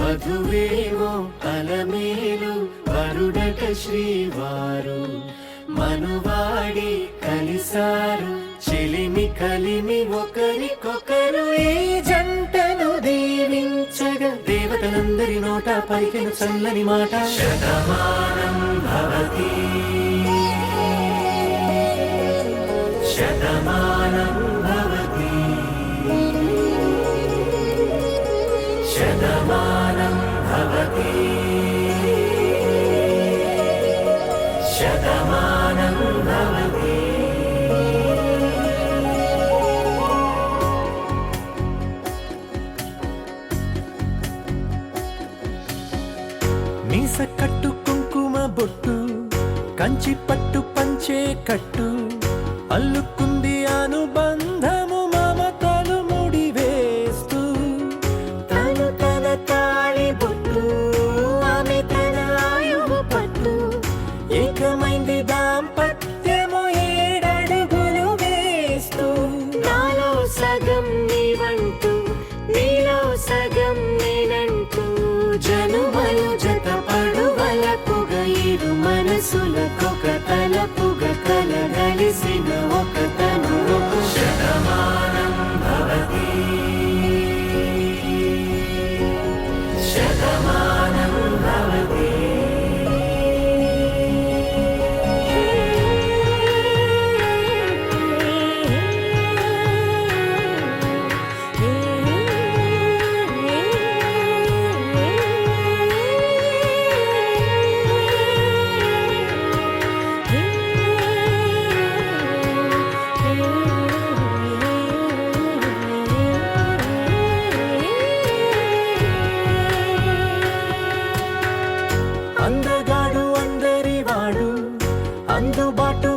వధువేమో అలమేలు వరుడట శ్రీవారు మనువాడి కలిసారు చెలిమి కలిమి ఒకరికొకరు ఈ జంటను దీవించగా దేవతలందరి నోట పలికిన చల్లని మాట శతమానం భవతి శతమానం భవతి శతమానం భవతి శతమానం భవతి. మీస కట్టు కుంకుమ బొట్టు కంచి పట్టు పంచే కట్టు అల్లుకుంది అనుబంధము మమతలు ముడివేస్తూ తను తన తాళి బొట్టు ఆమె తన ఆయువు పట్టు ఏకమైంది దాంపత్యము 7 అడుగులు వేస్తూ నాలో సగం నీవంటూ నీలో సగం నేనంటూ జనుమలు జతపడువలపుగ ఇరు మనసులకొక తలపుగ కలగలిసిన ఒక తను శతమానం భవతి శతమానం భవతి. అందగాడు అందరివాడు అందుబాటు